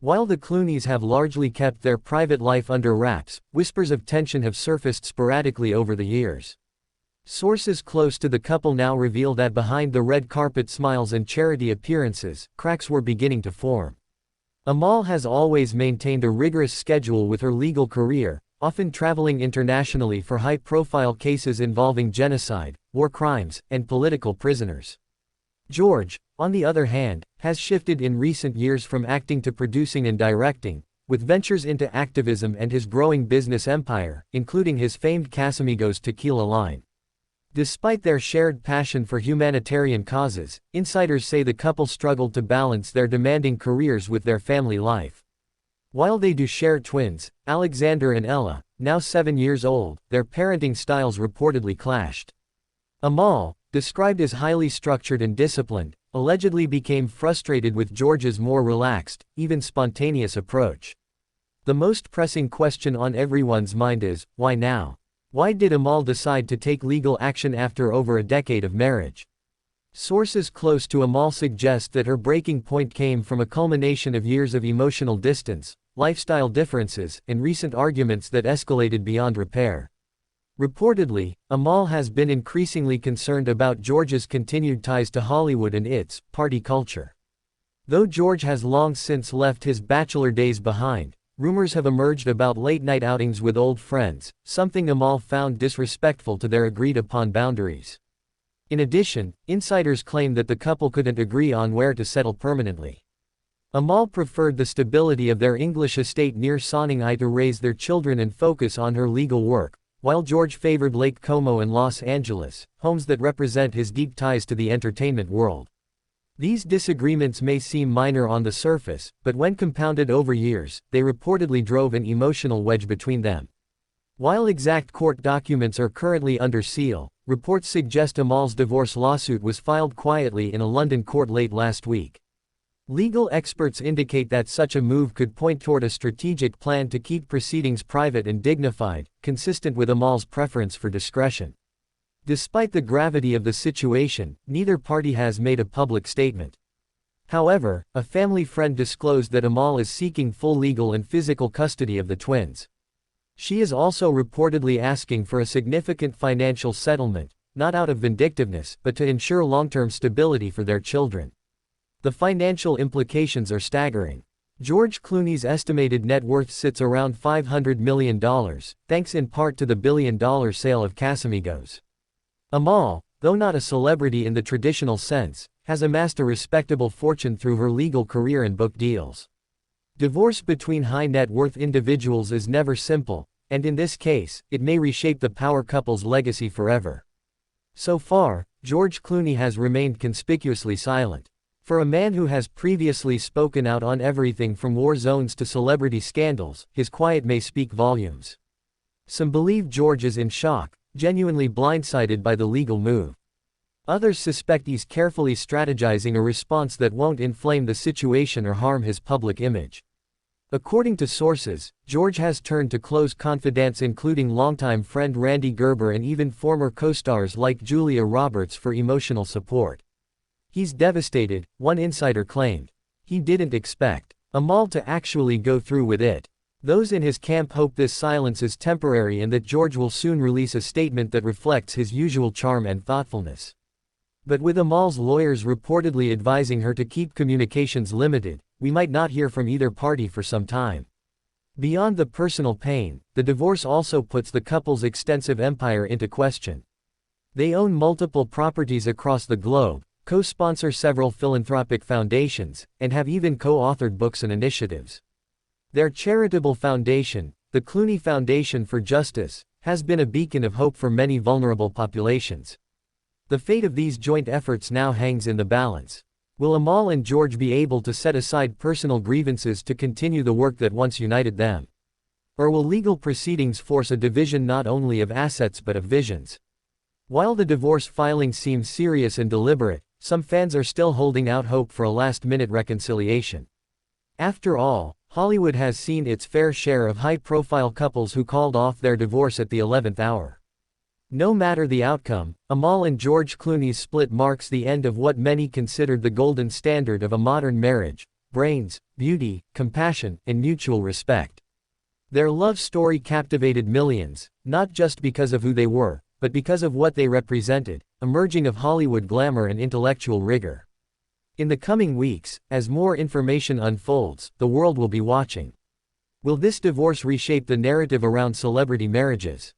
While the Clooneys have largely kept their private life under wraps, whispers of tension have surfaced sporadically over the years. Sources close to the couple now reveal that behind the red carpet smiles and charity appearances, cracks were beginning to form. Amal has always maintained a rigorous schedule with her legal career, often traveling internationally for high-profile cases involving genocide, war crimes, and political prisoners. George, on the other hand, has shifted in recent years from acting to producing and directing, with ventures into activism and his growing business empire, including his famed Casamigos tequila line. Despite their shared passion for humanitarian causes, insiders say the couple struggled to balance their demanding careers with their family life. While they do share twins, Alexander and Ella, now 7 years old, their parenting styles reportedly clashed. Amal, described as highly structured and disciplined, allegedly became frustrated with George's more relaxed, even spontaneous approach. The most pressing question on everyone's mind is, why now? Why did Amal decide to take legal action after over a decade of marriage? Sources close to Amal suggest that her breaking point came from a culmination of years of emotional distance, lifestyle differences, and recent arguments that escalated beyond repair. Reportedly, Amal has been increasingly concerned about George's continued ties to Hollywood and its party culture. Though George has long since left his bachelor days behind, rumors have emerged about late-night outings with old friends, something Amal found disrespectful to their agreed-upon boundaries. In addition, insiders claim that the couple couldn't agree on where to settle permanently. Amal preferred the stability of their English estate near Sonning to raise their children and focus on her legal work, while George favored Lake Como and Los Angeles, homes that represent his deep ties to the entertainment world. These disagreements may seem minor on the surface, but when compounded over years, they reportedly drove an emotional wedge between them. While exact court documents are currently under seal, reports suggest Amal's divorce lawsuit was filed quietly in a London court late last week. Legal experts indicate that such a move could point toward a strategic plan to keep proceedings private and dignified, consistent with Amal's preference for discretion. Despite the gravity of the situation, neither party has made a public statement. However, a family friend disclosed that Amal is seeking full legal and physical custody of the twins. She is also reportedly asking for a significant financial settlement, not out of vindictiveness, but to ensure long-term stability for their children. The financial implications are staggering. George Clooney's estimated net worth sits around $500 million, thanks in part to the billion-dollar sale of Casamigos. Amal, though not a celebrity in the traditional sense, has amassed a respectable fortune through her legal career and book deals. Divorce between high-net-worth individuals is never simple, and in this case, it may reshape the power couple's legacy forever. So far, George Clooney has remained conspicuously silent. For a man who has previously spoken out on everything from war zones to celebrity scandals, his quiet may speak volumes. Some believe George is in shock, genuinely blindsided by the legal move. Others suspect he's carefully strategizing a response that won't inflame the situation or harm his public image. According to sources, George has turned to close confidants including longtime friend Randy Gerber and even former co-stars like Julia Roberts for emotional support. He's devastated, one insider claimed. He didn't expect Amal to actually go through with it. Those in his camp hope this silence is temporary and that George will soon release a statement that reflects his usual charm and thoughtfulness. But with Amal's lawyers reportedly advising her to keep communications limited, we might not hear from either party for some time. Beyond the personal pain, the divorce also puts the couple's extensive empire into question. They own multiple properties across the globe, co-sponsor several philanthropic foundations, and have even co-authored books and initiatives. Their charitable foundation, the Clooney Foundation for Justice, has been a beacon of hope for many vulnerable populations. The fate of these joint efforts now hangs in the balance. Will Amal and George be able to set aside personal grievances to continue the work that once united them? Or will legal proceedings force a division not only of assets but of visions? While the divorce filing seems serious and deliberate, some fans are still holding out hope for a last-minute reconciliation. After all, Hollywood has seen its fair share of high-profile couples who called off their divorce at the 11th hour. No matter the outcome, Amal and George Clooney's split marks the end of what many considered the golden standard of a modern marriage, brains, beauty, compassion, and mutual respect. Their love story captivated millions, not just because of who they were, but because of what they represented, emerging of Hollywood glamour and intellectual rigor. In the coming weeks, as more information unfolds, the world will be watching. Will this divorce reshape the narrative around celebrity marriages?